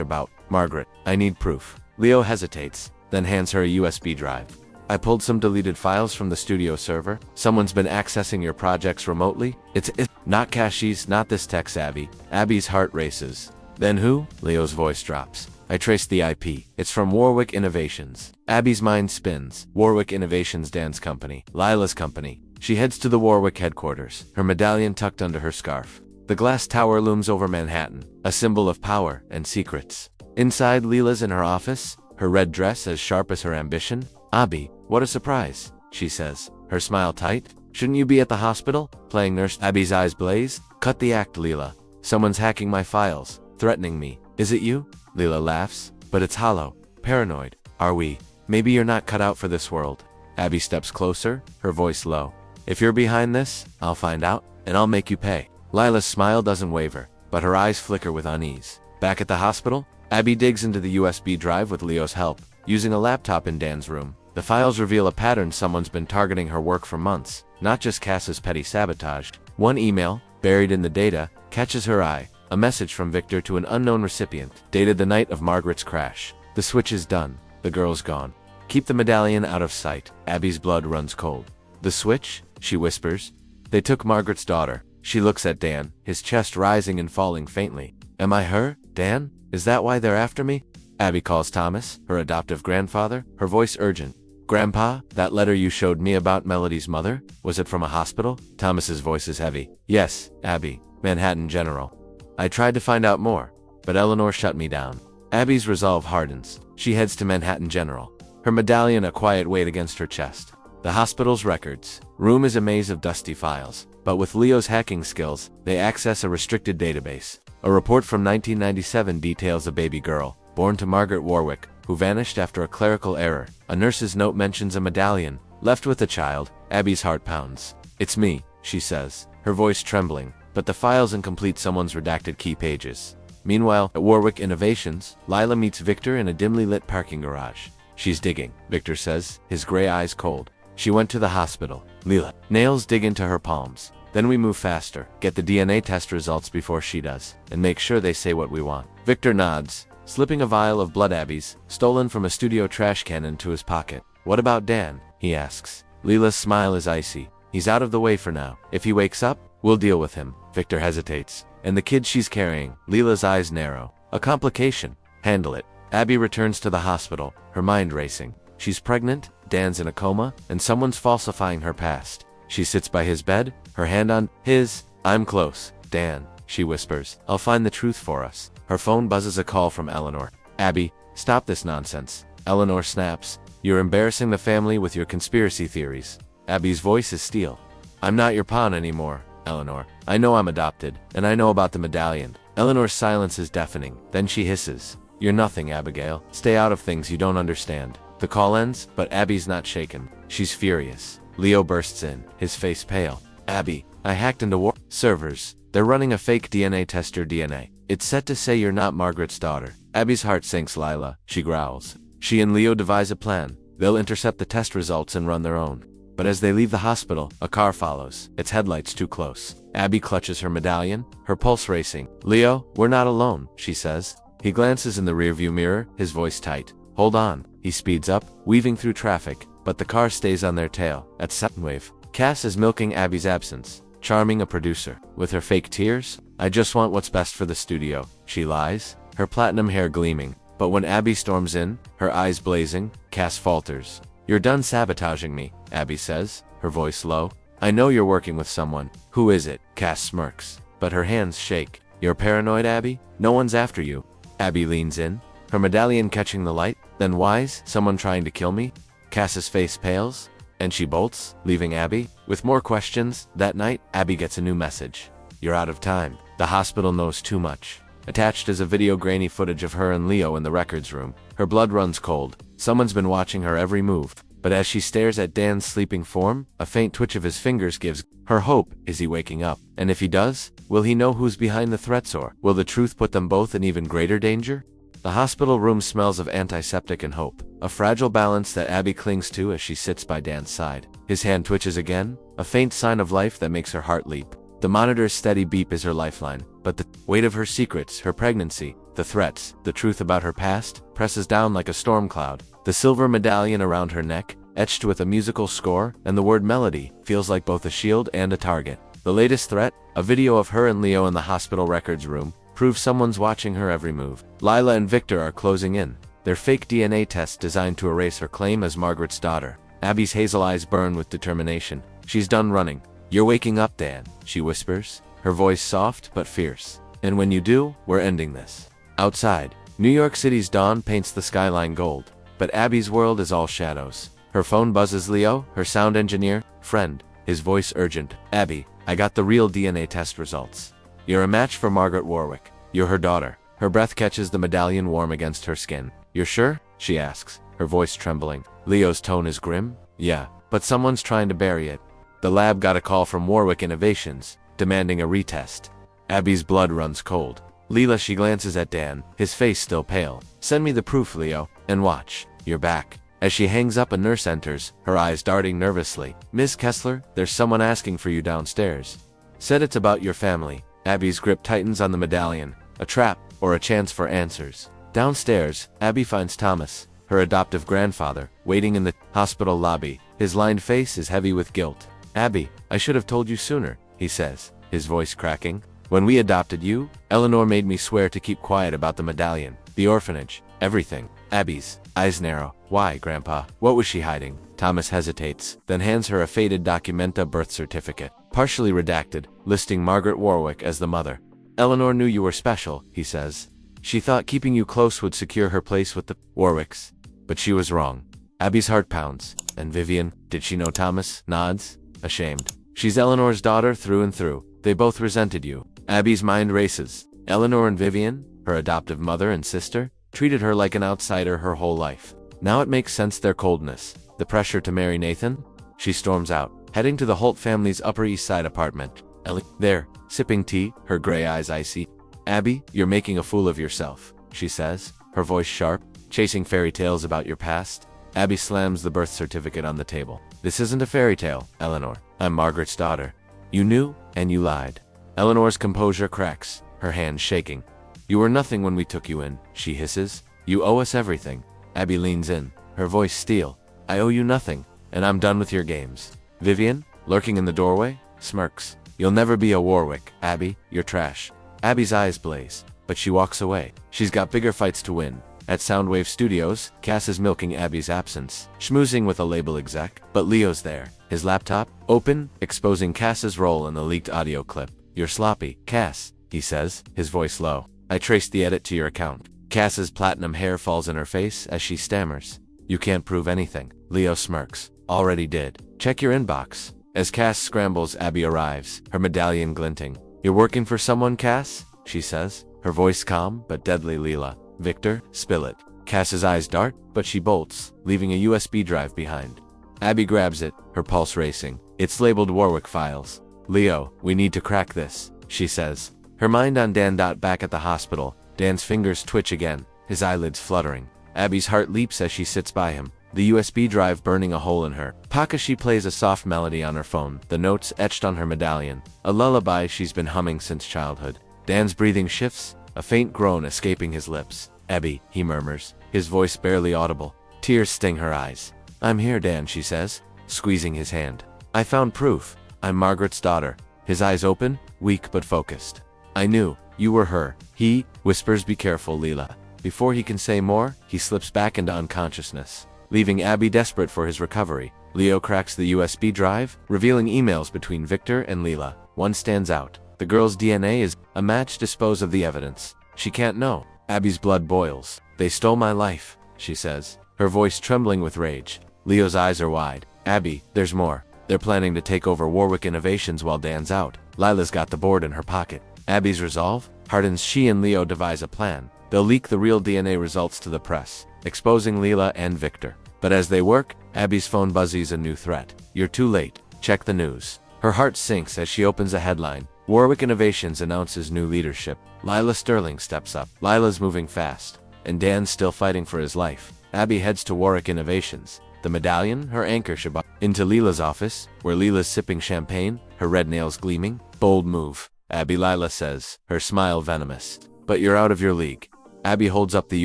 about Margaret. I need proof. Leo hesitates, then hands her a USB drive. I pulled some deleted files from the studio server. Someone's been accessing your projects remotely. It's not caches, not this text, Abby. Abby's heart races. Then who? Leo's voice drops. I traced the IP. It's from Warwick Innovations. Abby's mind spins. Warwick Innovations, Dan's company. Lila's company. She heads to the Warwick headquarters, her medallion tucked under her scarf. The glass tower looms over Manhattan, a symbol of power and secrets. Inside, Lila's in her office, her red dress as sharp as her ambition. Abby, what a surprise, she says, her smile tight. Shouldn't you be at the hospital, playing nurse? Abby's eyes blaze. Cut the act, Lila. Someone's hacking my files, threatening me. Is it you? Lila laughs, but it's hollow, paranoid. Are we? Maybe you're not cut out for this world. Abby steps closer, her voice low. If you're behind this, I'll find out, and I'll make you pay. Lila's smile doesn't waver, but her eyes flicker with unease. Back at the hospital, Abby digs into the USB drive with Leo's help, using a laptop in Dan's room. The files reveal a pattern. Someone's been targeting her work for months, not just Cass's petty sabotage. One email, buried in the data, catches her eye. A message from Victor to an unknown recipient, dated the night of Margaret's crash. The switch is done. The girl's gone. Keep the medallion out of sight. Abby's blood runs cold. The switch? She whispers. They took Margaret's daughter. She looks at Dan, his chest rising and falling faintly. Am I her, Dan? Is that why they're after me? Abby calls Thomas, her adoptive grandfather, her voice urgent. Grandpa, that letter you showed me about Melody's mother, was it from a hospital? Thomas's voice is heavy. Yes, Abby, Manhattan General. I tried to find out more, but Eleanor shut me down. Abby's resolve hardens. She heads to Manhattan General, her medallion a quiet weight against her chest. The hospital's records room is a maze of dusty files, but with Leo's hacking skills, they access a restricted database. A report from 1997 details a baby girl, born to Margaret Warwick, who vanished after a clerical error. A nurse's note mentions a medallion left with the child. Abby's heart pounds. It's me, she says, her voice trembling, but the file's incomplete. Someone's redacted key pages. Meanwhile, at Warwick Innovations, Lila meets Victor in a dimly lit parking garage. She's digging, Victor says, his gray eyes cold. She went to the hospital. Lila. Nails dig into her palms. Then we move faster, get the DNA test results before she does, and make sure they say what we want. Victor nods, slipping a vial of blood Abby's, stolen from a studio trash can, into his pocket. What about Dan? He asks. Lila's smile is icy. He's out of the way for now. If he wakes up, we'll deal with him. Victor hesitates. And the kid she's carrying? Lila's eyes narrow. A complication. Handle it. Abby returns to the hospital, her mind racing. She's pregnant, Dan's in a coma, and someone's falsifying her past. She sits by his bed, her hand on his. I'm close, Dan, she whispers. I'll find the truth for us. Her phone buzzes a call from Eleanor. Abby, stop this nonsense. Eleanor snaps. You're embarrassing the family with your conspiracy theories. Abby's voice is steel. I'm not your pawn anymore, Eleanor. I know I'm adopted, and I know about the medallion. Eleanor's silence is deafening. Then she hisses. You're nothing, Abigail. Stay out of things you don't understand. The call ends, but Abby's not shaken. She's furious. Leo bursts in, his face pale. Abby, I hacked into war servers. They're running a fake DNA test. Your DNA. It's set to say you're not Margaret's daughter. Abby's heart sinks. Lila, she growls. She and Leo devise a plan. They'll intercept the test results and run their own. But as they leave the hospital, a car follows, its headlights too close. Abby clutches her medallion, her pulse racing. Leo, we're not alone, she says. He glances in the rearview mirror, his voice tight. Hold on. He speeds up, weaving through traffic, but the car stays on their tail. At Soundwave, Cass is milking Abby's absence, charming a producer. With her fake tears, I just want what's best for the studio, she lies, her platinum hair gleaming. But when Abby storms in, her eyes blazing, Cass falters. You're done sabotaging me, Abby says, her voice low. I know you're working with someone. Who is it? Cass smirks, but her hands shake. You're paranoid, Abby? No one's after you. Abby leans in, her medallion catching the light. Then why's someone trying to kill me? Cass's face pales, and she bolts, leaving Abby with more questions. That night, Abby gets a new message. You're out of time. The hospital knows too much. Attached is a video grainy footage of her and Leo in the records room. Her blood runs cold. Someone's been watching her every move. But as she stares at Dan's sleeping form, a faint twitch of his fingers gives her hope. Is he waking up? And if he does, will he know who's behind the threats, or will the truth put them both in even greater danger? The hospital room smells of antiseptic and hope, a fragile balance that Abby clings to as she sits by Dan's side. His hand twitches again, a faint sign of life that makes her heart leap. The monitor's steady beep is her lifeline, but the weight of her secrets, her pregnancy, the threats, the truth about her past, presses down like a storm cloud. The silver medallion around her neck, etched with a musical score, and the word melody, feels like both a shield and a target. The latest threat, a video of her and Leo in the hospital records room, proves someone's watching her every move. Lila and Victor are closing in, their fake DNA test designed to erase her claim as Margaret's daughter. Abby's hazel eyes burn with determination. She's done running. You're waking up, Dan, she whispers, her voice soft but fierce. And when you do, we're ending this. Outside, New York City's dawn paints the skyline gold, but Abby's world is all shadows. Her phone buzzes. Leo, her sound engineer, friend, his voice urgent. Abby, I got the real DNA test results. You're a match for Margaret Warwick. You're her daughter. Her breath catches the medallion warm against her skin. You're sure? She asks, her voice trembling. Leo's tone is grim. Yeah, but someone's trying to bury it. The lab got a call from Warwick Innovations, demanding a retest. Abby's blood runs cold. Lila, she glances at Dan, his face still pale. Send me the proof, Leo, and watch. You're back. As she hangs up, a nurse enters, her eyes darting nervously. Miss Kessler, there's someone asking for you downstairs. Said it's about your family. Abby's grip tightens on the medallion. A trap, or a chance for answers. Downstairs, Abby finds Thomas, her adoptive grandfather, waiting in the hospital lobby. His lined face is heavy with guilt. Abby, I should have told you sooner, he says, his voice cracking. When we adopted you, Eleanor made me swear to keep quiet about the medallion, the orphanage, everything. Abby's eyes narrow. Why, Grandpa? What was she hiding? Thomas hesitates, then hands her a faded Documenta birth certificate, partially redacted, listing Margaret Warwick as the mother. Eleanor knew you were special, he says. She thought keeping you close would secure her place with the Warwicks. But she was wrong. Abby's heart pounds. And Vivian, did she know Thomas? Nods, ashamed. She's Eleanor's daughter through and through. They both resented you. Abby's mind races. Eleanor and Vivian, her adoptive mother and sister, treated her like an outsider her whole life. Now it makes sense their coldness. The pressure to marry Nathan? She storms out, heading to the Holt family's Upper East Side apartment. Ellie, there, sipping tea, her gray eyes icy. Abby, you're making a fool of yourself, she says, her voice sharp, chasing fairy tales about your past. Abby slams the birth certificate on the table. This isn't a fairy tale, Eleanor. I'm Margaret's daughter. You knew, and you lied. Eleanor's composure cracks, her hands shaking. You were nothing when we took you in, she hisses. You owe us everything. Abby leans in, her voice steel. I owe you nothing, and I'm done with your games. Vivian, lurking in the doorway, smirks. You'll never be a Warwick, Abby. You're trash. Abby's eyes blaze, but she walks away. She's got bigger fights to win. At Soundwave Studios, Cass is milking Abby's absence, schmoozing with a label exec, but Leo's there, his laptop open, exposing Cass's role in the leaked audio clip. You're sloppy, Cass, he says, his voice low. I traced the edit to your account. Cass's platinum hair falls in her face as she stammers. You can't prove anything. Leo smirks. Already did. Check your inbox. As Cass scrambles, Abby arrives, her medallion glinting. You're working for someone, Cass? She says, her voice calm but deadly. Leela. Victor, spill it. Cass's eyes dart, but she bolts, leaving a USB drive behind. Abby grabs it, her pulse racing. It's labeled Warwick Files. Leo, we need to crack this, she says. Her mind on Dan. Back at the hospital, Dan's fingers twitch again, his eyelids fluttering. Abby's heart leaps as she sits by him, the USB drive burning a hole in her pocket. She plays a soft melody on her phone, the notes etched on her medallion, a lullaby she's been humming since childhood. Dan's breathing shifts, a faint groan escaping his lips. Abby, he murmurs, his voice barely audible. Tears sting her eyes. I'm here, Dan, she says, squeezing his hand. I found proof. I'm Margaret's daughter. His eyes open, weak but focused. I knew. You were her. He whispers, be careful, Leela. Before he can say more, he slips back into unconsciousness, leaving Abby desperate for his recovery. Leo cracks the USB drive, revealing emails between Victor and Leela. One stands out. The girl's DNA is a match. Dispose of the evidence. She can't know. Abby's blood boils. They stole my life, she says, her voice trembling with rage. Leo's eyes are wide. Abby, there's more. They're planning to take over Warwick Innovations while Dan's out. Lila's got the board in her pocket. Abby's resolve hardens. She and Leo devise a plan. They'll leak the real DNA results to the press, exposing Leela and Victor. But as they work, Abby's phone buzzes a new threat. You're too late. Check the news. Her heart sinks as she opens a headline. Warwick Innovations announces new leadership. Lila Sterling steps up. Lila's moving fast, and Dan's still fighting for his life. Abby heads to Warwick Innovations, the medallion her anchor Shabbat, into Leela's office, where Leela's sipping champagne, her red nails gleaming. Bold move, Abby, Lila says, her smile venomous. But you're out of your league. Abby holds up the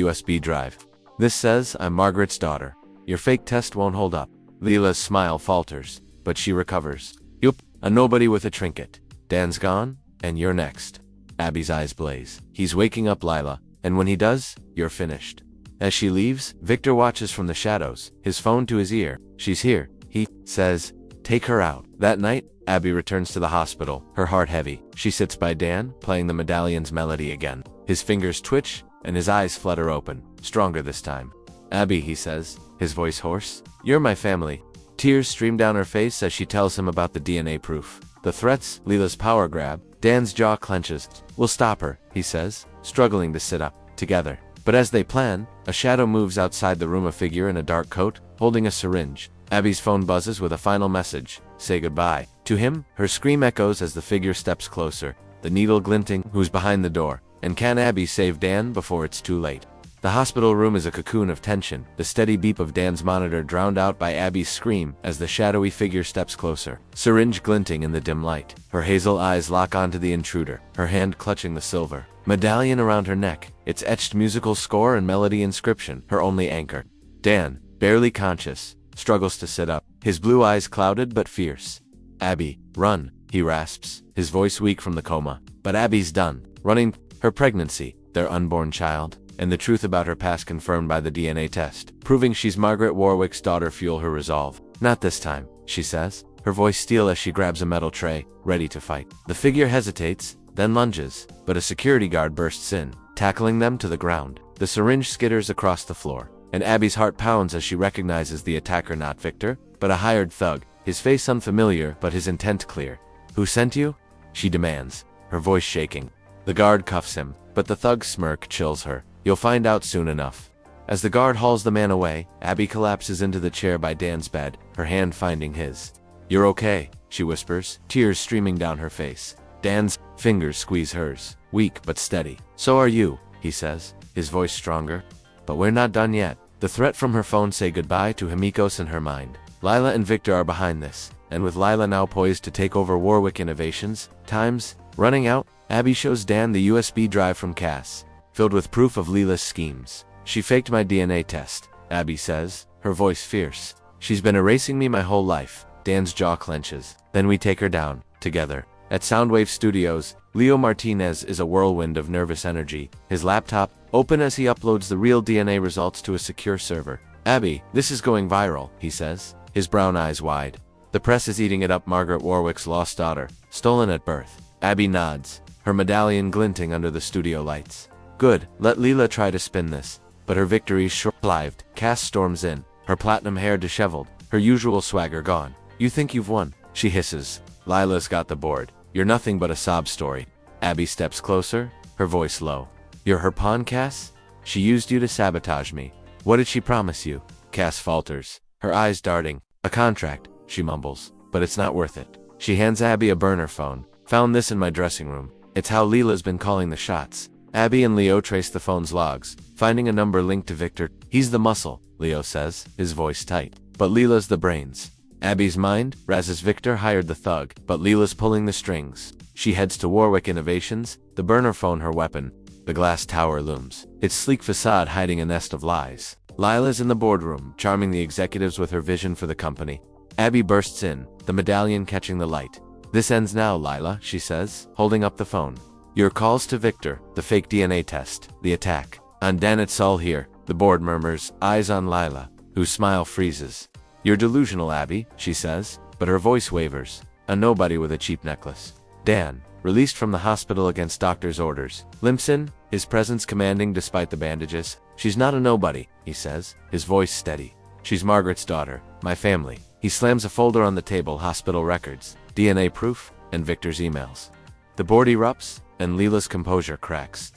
USB drive. This says, I'm Margaret's daughter. Your fake test won't hold up. Leela's smile falters, but she recovers. Yup, a nobody with a trinket. Dan's gone, and you're next. Abby's eyes blaze. He's waking up Lila, and when he does, you're finished. As she leaves, Victor watches from the shadows, his phone to his ear. She's here, he says. Take her out. That night, Abby returns to the hospital, her heart heavy. She sits by Dan, playing the medallion's melody again. His fingers twitch, and his eyes flutter open, stronger this time. Abby, he says, his voice hoarse. You're my family. Tears stream down her face as she tells him about the DNA proof. The threats, Leela's power grab. Dan's jaw clenches. We'll stop her, he says, struggling to sit up. Together. But as they plan, a shadow moves outside the room, a figure in a dark coat, holding a syringe. Abby's phone buzzes with a final message. Say goodbye. To him, her scream echoes as the figure steps closer, the needle glinting. Who's behind the door? And can Abby save Dan before it's too late? The hospital room is a cocoon of tension, the steady beep of Dan's monitor drowned out by Abby's scream as the shadowy figure steps closer, syringe glinting in the dim light. Her hazel eyes lock onto the intruder, her hand clutching the silver medallion around her neck, its etched musical score and melody inscription, her only anchor. Dan, barely conscious, struggles to sit up, his blue eyes clouded but fierce. Abby, run, he rasps, his voice weak from the coma. But Abby's done. Running, her pregnancy, their unborn child. and the truth about her past confirmed by the DNA test, proving she's Margaret Warwick's daughter fuel her resolve. Not this time, she says, her voice steel as she grabs a metal tray, ready to fight. The figure hesitates, then lunges, but a security guard bursts in, tackling them to the ground. The syringe skitters across the floor, and Abby's heart pounds as she recognizes the attacker, not Victor, but a hired thug, his face unfamiliar but his intent clear. "Who sent you?" she demands, her voice shaking. The guard cuffs him, but the thug's smirk chills her. "You'll find out soon enough." As the guard hauls the man away, Abby collapses into the chair by Dan's bed, her hand finding his. "You're okay," she whispers, tears streaming down her face. Dan's fingers squeeze hers, weak but steady. "So are you," he says, his voice stronger. "But we're not done yet." The threat from her phone say goodbye to Himikos in her mind. Lila and Victor are behind this, and with Lila now poised to take over Warwick Innovations, time's running out. Abby shows Dan the USB drive from Cass, filled with proof of Lila's schemes. "She faked my DNA test," Abby says, her voice fierce. "She's been erasing me my whole life." Dan's jaw clenches. Then we take her down, together. At Soundwave Studios, Leo Martinez is a whirlwind of nervous energy, his laptop open as he uploads the real DNA results to a secure server. "Abby, this is going viral," he says, his brown eyes wide. "The press is eating it up. Margaret Warwick's lost daughter, stolen at birth." Abby nods, her medallion glinting under the studio lights. "Good, let Lila try to spin this." But her victory short-lived. Cass storms in, her platinum hair disheveled, her usual swagger gone. "You think you've won?" she hisses. "Lila's got the board. You're nothing but a sob story." Abby steps closer, her voice low. "You're her pawn, Cass? She used you to sabotage me. What did she promise you?" Cass falters, her eyes darting. "A contract," she mumbles, "but it's not worth it." She hands Abby a burner phone. "Found this in my dressing room. It's how Lila's been calling the shots." Abby and Leo trace the phone's logs, finding a number linked to Victor. "He's the muscle," Leo says, his voice tight. "But Lila's the brains." Abby's mind razzes Victor hired the thug, but Lila's pulling the strings. She heads to Warwick Innovations, the burner phone her weapon. The glass tower looms, its sleek facade hiding a nest of lies. Lila's in the boardroom, charming the executives with her vision for the company. Abby bursts in, the medallion catching the light. "This ends now, Lila," she says, holding up the phone. "Your calls to Victor, the fake DNA test, the attack. On Dan, it's all here," the board murmurs, eyes on Lila, whose smile freezes. "You're delusional, Abby," she says, but her voice wavers. "A nobody with a cheap necklace." Dan, released from the hospital against doctor's orders, limps in, his presence commanding despite the bandages. "She's not a nobody," he says, his voice steady. "She's Margaret's daughter, my family." He slams a folder on the table, hospital records, DNA proof, and Victor's emails. The board erupts, and Lila's composure cracks.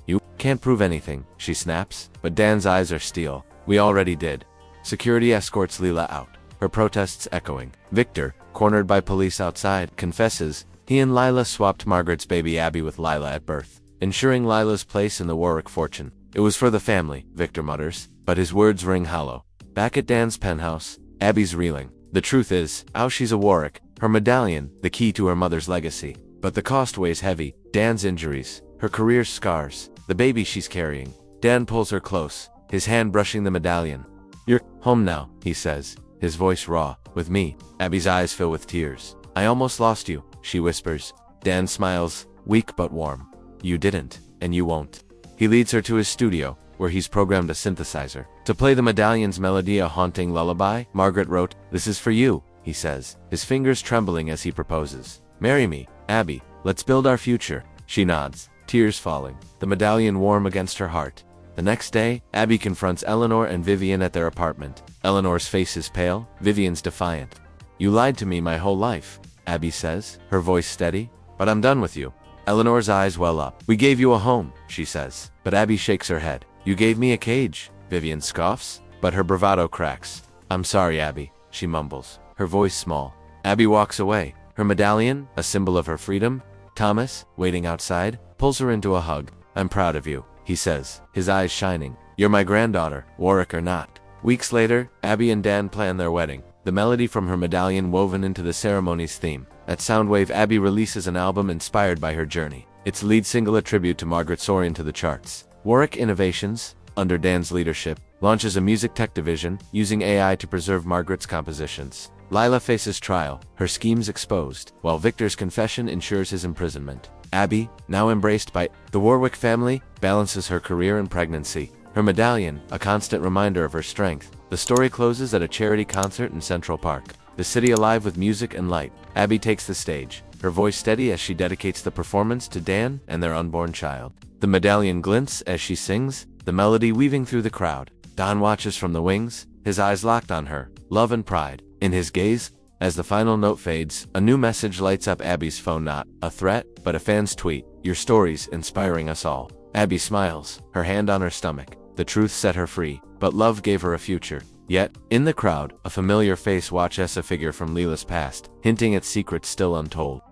"You can't prove anything," she snaps, but Dan's eyes are steel. "We already did." Security escorts Lila out, her protests echoing. Victor, cornered by police outside, confesses he and Lila swapped Margaret's baby Abby with Lila at birth, ensuring Lila's place in the Warwick fortune. "It was for the family," Victor mutters, but his words ring hollow. Back at Dan's penthouse, Abby's reeling. The truth is, she's a Warwick, her medallion, the key to her mother's legacy. But the cost weighs heavy. Dan's injuries, her career's scars, the baby she's carrying. Dan pulls her close, his hand brushing the medallion. "You're home now," he says, his voice raw. "With me." Abby's eyes fill with tears. "I almost lost you," she whispers. Dan smiles, weak but warm. "You didn't, and you won't." He leads her to his studio, where he's programmed a synthesizer to play the medallion's melody, a haunting lullaby Margaret wrote. "This is for you," he says, his fingers trembling as he proposes. "Marry me, Abby. Let's build our future." She nods, tears falling, the medallion warm against her heart. The next day, Abby confronts Eleanor and Vivian at their apartment. Eleanor's face is pale, Vivian's defiant. "You lied to me my whole life," Abby says, her voice steady. "But I'm done with you." Eleanor's eyes well up. "We gave you a home," she says, but Abby shakes her head. "You gave me a cage," Vivian scoffs, but her bravado cracks. "I'm sorry, Abby," she mumbles, her voice small. Abby walks away, her medallion, a symbol of her freedom. Thomas, waiting outside, pulls her into a hug. "I'm proud of you," he says, his eyes shining. "You're my granddaughter, Warwick or not." Weeks later, Abby and Dan plan their wedding, the melody from her medallion woven into the ceremony's theme. At Soundwave, Abby releases an album inspired by her journey. Its lead single, a tribute to Margaret, soaring to the charts. Warwick Innovations, under Dan's leadership, launches a music tech division, using AI to preserve Margaret's compositions. Lila faces trial, her schemes exposed, while Victor's confession ensures his imprisonment. Abby, now embraced by the Warwick family, balances her career and pregnancy. Her medallion, a constant reminder of her strength. The story closes at a charity concert in Central Park, the city alive with music and light. Abby takes the stage, her voice steady as she dedicates the performance to Dan and their unborn child. The medallion glints as she sings, the melody weaving through the crowd. Don watches from the wings, his eyes locked on her, love and pride in his gaze. As the final note fades, a new message lights up Abby's phone, not a threat, but a fan's tweet. Your story's inspiring us all. Abby smiles, her hand on her stomach. The truth set her free, but love gave her a future. Yet, in the crowd, a familiar face watches a figure from Leela's past, hinting at secrets still untold.